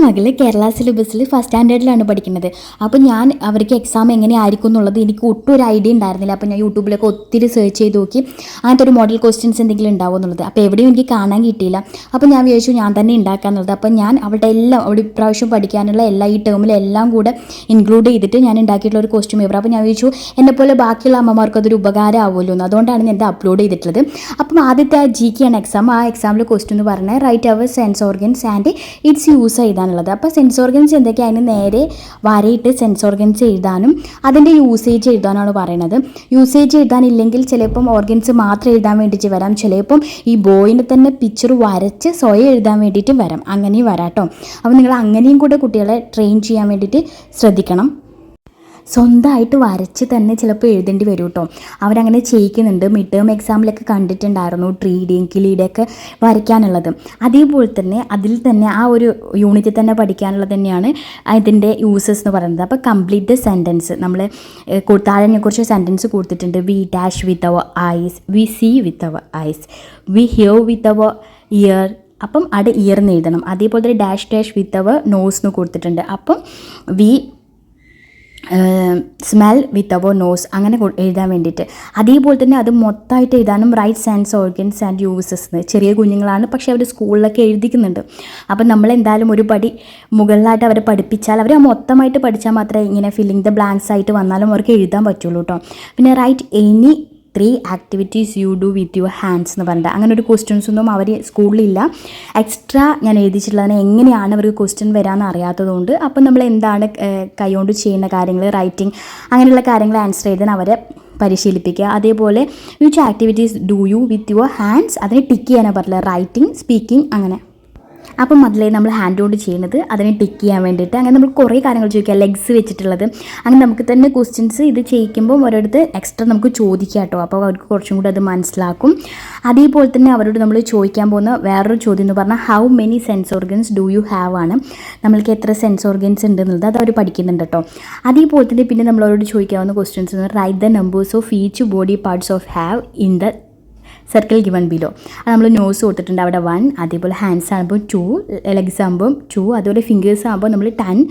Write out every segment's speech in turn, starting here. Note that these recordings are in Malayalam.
മകൾ കേരള സിലബസിൽ ഫസ്റ്റ് സ്റ്റാൻഡേർഡിലാണ് പഠിക്കുന്നത്. അപ്പോൾ ഞാൻ അവർക്ക് എക്സാം എങ്ങനെയായിരിക്കും എന്നുള്ളത് എനിക്ക് ഒട്ടും ഒരു ഐഡിയ ഉണ്ടായിരുന്നില്ല. അപ്പോൾ ഞാൻ യൂട്യൂബിലൊക്കെ ഒത്തിരി സെർച്ച് ചെയ്ത് നോക്കി അങ്ങനത്തെ ഒരു മോഡൽ ക്വസ്റ്റ്യൻസ് എന്തെങ്കിലും ഉണ്ടാവും എന്നുള്ളത്. അപ്പോൾ എവിടെയും എനിക്ക് കാണാൻ കിട്ടിയില്ല. അപ്പോൾ ഞാൻ വിചാരിച്ചു ഞാൻ തന്നെ ഉണ്ടാക്കാമെന്നുള്ളത്. അപ്പോൾ ഞാൻ അവിടെ ഇപ്രാവശ്യം പഠിക്കാനുള്ള ഈ ടേമിലെല്ലാം കൂടെ ഇൻക്ലൂഡ് ചെയ്തിട്ട് ഞാൻ ഉണ്ടാക്കിയിട്ടുള്ള ഒരു ക്വസ്റ്റ്യൻ പേപ്പർ. അപ്പോൾ ഞാൻ വിചാരിച്ചു എന്നെപ്പോലെ ബാക്കിയുള്ള അമ്മമാർക്ക് അതൊരു ഉപകാരം ആവുമല്ലോ എന്ന്. അതുകൊണ്ടാണ് ഞാൻ ഇത് അപ്ലോഡ് ചെയ്തിട്ടുള്ളത്. അപ്പം ആദ്യത്തെ GK ആണ് എക്സാം. ആ എക്സാമിൽ ക്വസ്റ്റ്യൻ എന്ന് പറഞ്ഞാൽ റൈറ്റ് അവർ sense organs and its use എഴുതാനുള്ളത്. അപ്പോൾ സെൻസ് ഓർഗൻസ് എന്തൊക്കെയാണ് അതിന് നേരെ വരയിട്ട് സെൻസ് ഓർഗൻസ് എഴുതാനും അതിൻ്റെ യൂസേജ് എഴുതാനാണ് പറയുന്നത്. യൂസേജ് എഴുതാനില്ലെങ്കിൽ ചിലപ്പം ഓർഗൻസ് മാത്രം എഴുതാൻ വേണ്ടിയിട്ട് വരാം. ചിലപ്പം ഈ ബോയിനെ തന്നെ പിക്ചർ വരച്ച് സ്വയം എഴുതാൻ വേണ്ടിയിട്ട് വരാം. അങ്ങനെയും വരാം കേട്ടോ. അപ്പോൾ നിങ്ങൾ അങ്ങനെയും കൂടെ കുട്ടികളെ ട്രെയിൻ ചെയ്യാൻ വേണ്ടിയിട്ട് ശ്രദ്ധിക്കണം. സ്വന്തമായിട്ട് വരച്ച് തന്നെ ചിലപ്പോൾ എഴുതേണ്ടി വരും കേട്ടോ. അവരങ്ങനെ ചെയ്യിക്കുന്നുണ്ട്. മിഡ് ടേം എക്സാമിലൊക്കെ കണ്ടിട്ടുണ്ടായിരുന്നു ട്രീയുടെയും കിളിയുടെയൊക്കെ വരയ്ക്കാനുള്ളത്. അതേപോലെ തന്നെ അതിൽ തന്നെ ആ ഒരു യൂണിറ്റിൽ തന്നെ പഠിക്കാനുള്ളത് തന്നെയാണ് അതിൻ്റെ യൂസസ് എന്ന് പറയുന്നത്. അപ്പോൾ കംപ്ലീറ്റ് ദ സെൻറ്റൻസ് നമ്മൾ താഴെക്കുറിച്ച് സെൻറ്റൻസ് കൊടുത്തിട്ടുണ്ട്. We dash with our eyes, we see with our eyes, we hear with our ear. അപ്പം അവിടെ ഇയർ എന്ന് എഴുതണം. അതേപോലെ തന്നെ dash dash with our nose എന്ന് കൊടുത്തിട്ടുണ്ട്. അപ്പം we smell with our nose അങ്ങനെ എഴുതാൻ വേണ്ടിയിട്ട്. അതേപോലെ തന്നെ അത് മൊത്തമായിട്ട് എഴുതാനും write sense organs and uses. ചെറിയ കുഞ്ഞുങ്ങളാണ്, പക്ഷേ അവർ സ്കൂളിലൊക്കെ എഴുതിക്കുന്നുണ്ട്. അപ്പം നമ്മളെന്തായാലും ഒരു പടി മുകളിലായിട്ട് അവരെ പഠിപ്പിച്ചാൽ അവർ മൊത്തമായിട്ട് പഠിച്ചാൽ മാത്രമേ ഇങ്ങനെ ഫില്ലിങ് ദ ബ്ലാങ്ക്സ് ആയിട്ട് വന്നാലും അവർക്ക് എഴുതാൻ പറ്റുള്ളൂ കേട്ടോ. പിന്നെ write any 3 activities you do with your hands എന്ന് പറഞ്ഞിട്ട് അങ്ങനെ ഒരു ക്വസ്റ്റ്യൻസ് ഒന്നും അവർ സ്കൂളിലില്ല. എക്സ്ട്രാ ഞാൻ എഴുതിയിട്ടുള്ളതിന് എങ്ങനെയാണ് അവർക്ക് ക്വസ്റ്റ്യൻ വരാമെന്ന് അറിയാത്തതുകൊണ്ട് അപ്പം നമ്മൾ എന്താണ് കൈകൊണ്ട് ചെയ്യുന്ന കാര്യങ്ങൾ, റൈറ്റിംഗ് അങ്ങനെയുള്ള കാര്യങ്ങൾ ആൻസർ ചെയ്താൽ അവരെ പരിശീലിപ്പിക്കുക. അതേപോലെ which activities do you with your hands അതിനെ ടിക്ക് ചെയ്യാനാണ് പറഞ്ഞില്ല. റൈറ്റിംഗ്, സ്പീക്കിംഗ് അങ്ങനെ. അപ്പം അതിലേ നമ്മൾ ഹാൻഡ് കൊണ്ട് ചെയ്യുന്നത് അതിനെ ടിക്ക് ചെയ്യാൻ വേണ്ടിയിട്ട്. അങ്ങനെ നമ്മൾ കുറേ കാര്യങ്ങൾ ചോദിക്കുക. ലെഗ്സ് വെച്ചിട്ടുള്ളത് അങ്ങനെ നമുക്ക് തന്നെ ക്വസ്റ്റ്യൻസ് ഇത് ചെയ്യിക്കുമ്പോൾ ഒരിടത്ത് എക്സ്ട്രാ നമുക്ക് ചോദിക്കാം കേട്ടോ. അപ്പോൾ അവർക്ക് കുറച്ചും കൂടി അത് മനസ്സിലാക്കും. അതേപോലെ തന്നെ അവരോട് നമ്മൾ ചോദിക്കാൻ പോകുന്ന വേറൊരു ചോദ്യം എന്ന് പറഞ്ഞാൽ how many sense organs do you have ആണ്. നമ്മൾക്ക് എത്ര സെൻസ് ഓർഗൻസ് ഉണ്ട് എന്നുള്ളത് അത് അവർ പഠിക്കുന്നുണ്ട് കേട്ടോ. അതേപോലെ തന്നെ പിന്നെ നമ്മളവരോട് ചോദിക്കാവുന്ന ക്വസ്റ്റ്യൻസ് എന്ന് പറഞ്ഞാൽ write the numbers of each body parts of have in the circle given below. അത് നമ്മൾ നോസ് കൊടുത്തിട്ടുണ്ട് അവിടെ 1, അതേപോലെ ഹാൻഡ്സ് ആകുമ്പോൾ 2, ലെഗ്സ് ആകുമ്പോൾ 2, അതുപോലെ ഫിംഗേഴ്സ് ആകുമ്പോൾ നമ്മൾ 10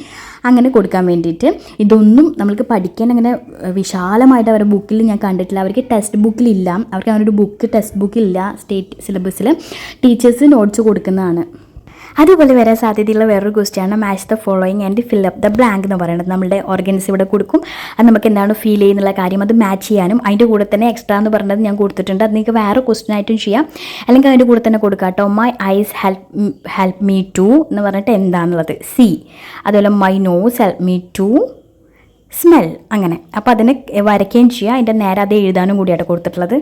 അങ്ങനെ കൊടുക്കാൻ വേണ്ടിയിട്ട്. ഇതൊന്നും നമ്മൾക്ക് പഠിക്കാൻ അങ്ങനെ വിശാലമായിട്ട് അവരുടെ ബുക്കിൽ ഞാൻ കണ്ടിട്ടില്ല. അവർക്ക് ടെക്സ്റ്റ് ബുക്കിലില്ല. അവർക്ക് അങ്ങനെ ഒരു ബുക്ക് ടെക്സ്റ്റ് ബുക്കിലില്ല. സ്റ്റേറ്റ് സിലബസിൽ ടീച്ചേഴ്സ് നോട്ട്സ് കൊടുക്കുന്നതാണ്. അതുപോലെ വരാൻ സാധ്യതയുള്ള വേറൊരു ക്വസ്റ്റ്യാണ് match the following and fill up the blank എന്ന് പറയുന്നത്. നമ്മുടെ ഓർഗൻസ് ഇവിടെ കൊടുക്കും. അത് നമുക്ക് എന്താണ് ഫീൽ ചെയ്യുന്നുള്ള കാര്യം അത് മാച്ച് ചെയ്യാനും അതിൻ്റെ കൂടെ തന്നെ എക്സ്ട്രാ എന്ന് പറഞ്ഞത് ഞാൻ കൊടുത്തിട്ടുണ്ട്. അത് നിങ്ങൾക്ക് വേറെ ക്വസ്റ്റ്യൻ ആയിട്ടും ചെയ്യാം, അല്ലെങ്കിൽ അതിൻ്റെ കൂടെ തന്നെ കൊടുക്കാം കേട്ടോ. My eyes help me to എന്ന് പറഞ്ഞിട്ട് എന്താണെന്നുള്ളത് സി. അതുപോലെ my nose help me to smell അങ്ങനെ. അപ്പോൾ അതിന് വരയ്ക്കുകയും ചെയ്യാം. അതിൻ്റെ നേരെ അത് എഴുതാനും കൂടിയായിട്ട് കൊടുത്തിട്ടുള്ളത്.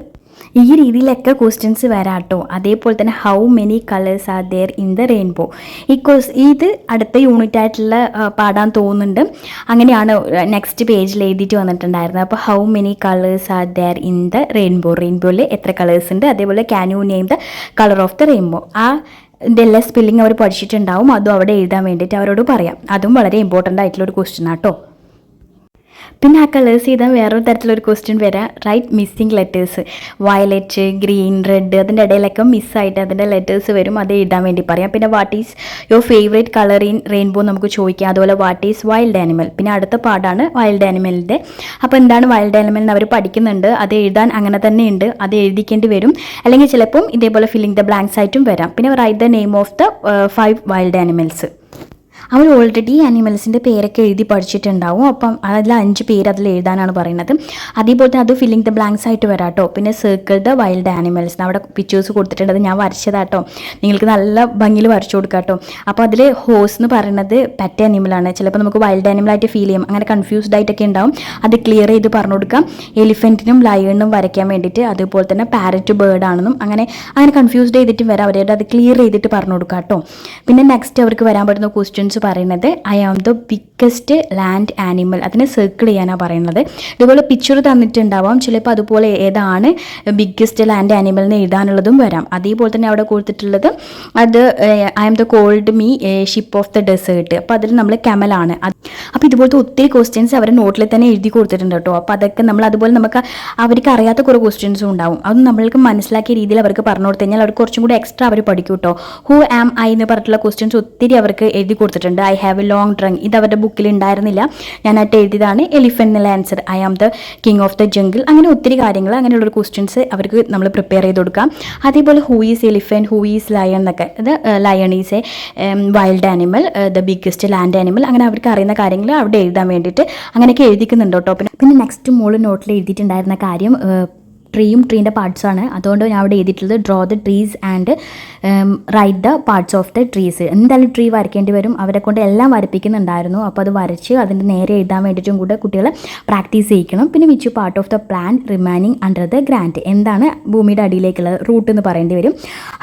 ഈ രീതിയിലൊക്കെ ക്വസ്റ്റ്യൻസ് വരാം കേട്ടോ. അതേപോലെ തന്നെ how many colours are there in the rainbow. ഇത് അടുത്ത യൂണിറ്റ് ആയിട്ടുള്ള പാടാൻ തോന്നുന്നുണ്ട്. അങ്ങനെയാണ് നെക്സ്റ്റ് പേജിൽ എഴുതിയിട്ട് വന്നിട്ടുണ്ടായിരുന്നത്. അപ്പോൾ how many colours are there in the rainbow. റെയിൻബോയിൽ എത്ര കളേഴ്സ് ഉണ്ട്. അതേപോലെ can you name the colour of the rainbow. എല്ലാ സ്പെല്ലിങ് അവർ പഠിച്ചിട്ടുണ്ടാവും. അതും അവിടെ എഴുതാൻ വേണ്ടിയിട്ട് അവരോട് പറയാം. അതും വളരെ ഇമ്പോർട്ടൻ്റ് ആയിട്ടുള്ളൊരു ക്വസ്റ്റ്യൻ ആട്ടോ. പിന്നെ ആ കളേഴ്സ് ചെയ്താൽ വേറൊരു തരത്തിലൊരു ക്വസ്റ്റ്യൻ വരാം. Write missing letters. Violet, green, red അതിൻ്റെ ഇടയിലൊക്കെ മിസ്സായിട്ട് അതിൻ്റെ ലെറ്റേഴ്സ് വരും. അത് എഴുതാൻ വേണ്ടി പറയാം. പിന്നെ what is your favourite colour in rainbow നമുക്ക് ചോദിക്കാം. അതുപോലെ വാട്ട് ഈസ് വൈൽഡ് ആനിമൽ. പിന്നെ അടുത്ത പാടാണ് വൈൽഡ് ആനിമലിൻ്റെ. അപ്പോൾ എന്താണ് വൈൽഡ് ആനിമൽ എന്ന് അവർ പഠിക്കുന്നുണ്ട്. അത് എഴുതാൻ അങ്ങനെ തന്നെ ഉണ്ട്. അത് എഴുതിക്കേണ്ടി വരും. അല്ലെങ്കിൽ ചിലപ്പം ഇതേപോലെ ഫില്ലിംഗ് ദ ബ്ലാങ്ക്സ് ആയിട്ടും വരാം. പിന്നെ write the name of the 5 wild animals. അവർ ഓൾറെഡി ആനിമൽസിൻ്റെ പേരൊക്കെ എഴുതി പഠിച്ചിട്ടുണ്ടാവും. അപ്പം അതിൽ 5 പേര് അതിൽ എഴുതാനാണ് പറയുന്നത്. അതേപോലെ തന്നെ അത് ഫില്ലിംഗ് ദ ബ്ലാങ്ക്സ് ആയിട്ട് വരാം കേട്ടോ. പിന്നെ സർക്കിൾ ദ വൈൽഡ് ആനിമൽസ്. അവിടെ പിക്ചേഴ്സ് കൊടുത്തിട്ടുണ്ട്. അത് ഞാൻ വരച്ചതാട്ടോ. നിങ്ങൾക്ക് നല്ല ഭംഗിയിൽ വരച്ചു കൊടുക്കാം കേട്ടോ. അപ്പോൾ അതിൽ ഹോഴ്സ് എന്ന് പറയുന്നത് പെറ്റ് ആനിമലാണ്. ചിലപ്പോൾ നമുക്ക് വൈൽഡ് ആനിമലായിട്ട് ഫീൽ ചെയ്യും. അങ്ങനെ കൺഫ്യൂസ്ഡ് ആയിട്ടൊക്കെ ഉണ്ടാവും. അത് ക്ലിയർ ചെയ്ത് പറഞ്ഞു കൊടുക്കാം. എലിഫൻറ്റിനും ലയണിനും വരയ്ക്കാൻ വേണ്ടിയിട്ട്. അതുപോലെ തന്നെ പാരറ്റ് ബേർഡ് ആണെന്നും അങ്ങനെ കൺഫ്യൂസ്ഡ് ചെയ്തിട്ട് വരാം. അവരുടെ അത് ക്ലിയർ ചെയ്തിട്ട് പറഞ്ഞു കൊടുക്കാം കേട്ടോ. പിന്നെ നെക്സ്റ്റ് അവർക്ക് വരാൻ പറ്റുന്ന ക്വസ്റ്റ്യൻസ് പറയുന്നത് I am the biggest land animal. അതിനെ സർക്കിൾ ചെയ്യാനാണ് പറയുന്നത്. ഇതുപോലെ പിക്ചർ തന്നിട്ടുണ്ടാവാം. ചിലപ്പോൾ അതുപോലെ ഏതാണ് ബിഗ്ഗസ്റ്റ് ലാൻഡ് ആനിമൽ എന്ന് എഴുതാനുള്ളതും വരാം. അതേപോലെ തന്നെ അവിടെ കൊടുത്തിട്ടുള്ളത് അത് I am the cold me ship of the desert. അപ്പോൾ അതിൽ നമ്മൾ കെമലാണ്. അപ്പോൾ ഇതുപോലത്തെ ഒത്തിരി ക്വസ്റ്റ്യൻസ് അവരുടെ നോട്ടിൽ തന്നെ എഴുതി കൊടുത്തിട്ടുണ്ട് കേട്ടോ. അപ്പോൾ അതൊക്കെ നമ്മൾ അതുപോലെ നമുക്ക് അവർക്ക് അറിയാത്ത കുറേ ക്വസ്റ്റ്യൻസും ഉണ്ടാവും. അത് നമ്മൾക്ക് മനസ്സിലാക്കിയ രീതിയിൽ അവർക്ക് പറഞ്ഞു കൊടുത്തു കഴിഞ്ഞാൽ അവർക്ക് കുറച്ചും കൂടി എക്സ്ട്രാ അവർ പഠിക്കും കേട്ടോ. ഹു ആം ഐ എന്ന് പറഞ്ഞിട്ടുള്ള ക്വസ്റ്റ്യൻസ് ഒത്തിരി അവർക്ക് എഴുതി കൊടുത്തിട്ടുണ്ട്. കൊടുത്തിട്ടുണ്ട്. I have a long trunk, ഇത് അവരുടെ ബുക്കിൽ ഉണ്ടായിരുന്നില്ല, ഞാനായിട്ട് എഴുതിയതാണ്. എലിഫന്റ് എന്നുള്ള answer, I am the king of the jungle. അങ്ങനെ ഒത്തിരി കാര്യങ്ങൾ, അങ്ങനെയുള്ളൊരു ക്വസ്റ്റ്യൻസ് അവർക്ക് നമ്മൾ പ്രിപ്പയർ ചെയ്ത് കൊടുക്കാം. അതേപോലെ who is elephant, who is lion എന്നൊക്കെ, ഇത് lion is A wild animal, the biggest land animal, അങ്ങനെ അവർക്ക് അറിയുന്ന കാര്യങ്ങൾ അവിടെ എഴുതാൻ വേണ്ടിയിട്ട് അങ്ങനെയൊക്കെ എഴുതിക്കുന്നുണ്ട് കേട്ടോ. പിന്നെ നെക്സ്റ്റ് മോള് നോട്ടിൽ എഴുതിയിട്ടുണ്ടായിരുന്ന കാര്യം ട്രീയും ട്രീൻ്റെ പാർട്സാണ്. അതുകൊണ്ട് ഞാൻ അവിടെ എഴുതിയിട്ടുള്ളത് draw the trees and write the parts of the trees. എന്തായാലും ട്രീ വരയ്ക്കേണ്ടി വരും, അവരെ കൊണ്ട് എല്ലാം വരപ്പിക്കുന്നുണ്ടായിരുന്നു. അപ്പോൾ അത് വരച്ച് അതിൻ്റെ നേരെ എഴുതാൻ വേണ്ടിയിട്ടും കൂടെ കുട്ടികൾ പ്രാക്ടീസ് ചെയ്യിക്കണം. പിന്നെ which part of the plan remaining under the grand, എന്താണ് ഭൂമിയുടെ അടിയിലേക്കുള്ള റൂട്ട് എന്ന് പറയേണ്ടി വരും.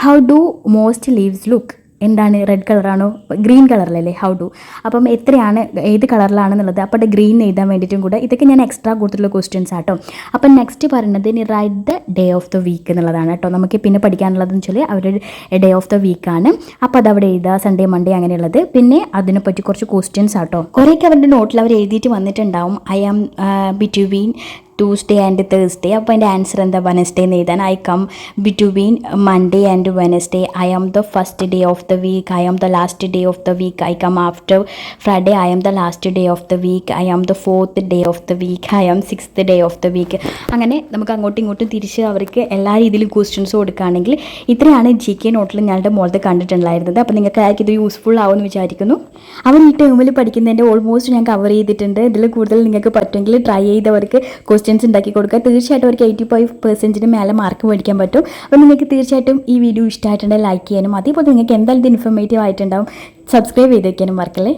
How do most leaves look, എന്താണ് റെഡ് കളറാണോ ഗ്രീൻ കളറിലല്ലേ ഹൗ ഡു, അപ്പം എത്രയാണ് ഏത് കളറിലാണെന്നുള്ളത് അപ്പോൾ ഗ്രീൻ എഴുതാൻ വേണ്ടിയിട്ടും കൂടെ, ഇതൊക്കെ ഞാൻ എക്സ്ട്രാ കൊടുത്തിട്ടുള്ള ക്വസ്റ്റ്യൻസ് ആട്ടോ. അപ്പം നെക്സ്റ്റ് പറയുന്നത് ഇനി right the day of the week എന്നുള്ളതാണ് കേട്ടോ. നമുക്ക് പിന്നെ പഠിക്കാനുള്ളതെന്ന് വെച്ചാൽ അവരുടെ ഡേ ഓഫ് ദ വീക്കാണ്. അപ്പോൾ അതവിടെ എഴുതുക, സൺഡേ മൺഡേ അങ്ങനെയുള്ളത്. പിന്നെ അതിനെപ്പറ്റി കുറച്ച് ക്വസ്റ്റ്യൻസ് ആട്ടോ. കുറേയൊക്കെ അവരുടെ നോട്ടിൽ അവർ എഴുതിയിട്ട് വന്നിട്ടുണ്ടാവും. I am between Tuesday and Thursday, അപ്പോൾ അതിൻ്റെ ആൻസർ എന്താ വെനസ്ഡേ എന്ന് എഴുതാൻ. I come between Monday and Wednesday, I am the first day of the week, I am the last day of the week, I come after Friday, I am the last day of the week, I am the fourth day of the week, I am sixth day of the week. അങ്ങനെ നമുക്ക് അങ്ങോട്ടും ഇങ്ങോട്ടും തിരിച്ച് അവർക്ക് എല്ലാ രീതിയിലും ക്വസ്റ്റ്യൻസ് കൊടുക്കുകയാണെങ്കിൽ ഇത്രയാണ് GK നോട്ടിൽ ഞങ്ങളുടെ മോളത് കണ്ടിട്ടുണ്ടായിരുന്നത്. അപ്പോൾ നിങ്ങൾക്ക് ആയിരിക്കും ഇത് യൂസ്ഫുൾ ആവുമെന്ന് വിചാരിക്കുന്നു. അവർ ഈ ടേമിൽ പഠിക്കുന്നതിൻ്റെ ഓൾമോസ്റ്റ് ഞാൻ കവർ ചെയ്തിട്ടുണ്ട്. ഇതിൽ കൂടുതൽ നിങ്ങൾക്ക് പറ്റുമെങ്കിൽ ട്രൈ ചെയ്തവർക്ക് ക്വസ്റ്റ്യൻസ് ഉണ്ടാക്കി കൊടുക്കുക. തീർച്ചയായിട്ടും അവർക്ക് 85% മേലെ മാർക്ക് മേടിക്കാൻ പറ്റും. അപ്പോൾ നിങ്ങൾക്ക് തീർച്ചയായിട്ടും ഈ വീഡിയോ ഇഷ്ടമായിട്ടുണ്ടെങ്കിൽ ലൈക്ക് ചെയ്യാനും, അതേപോലെ നിങ്ങൾക്ക് എന്തായാലും ഇത് ഇൻഫോർമേറ്റീവ് ആയിട്ടുണ്ടാവും, സബ്സ്ക്രൈബ് ചെയ്ത് വയ്ക്കാനും മറക്കല്ലേ.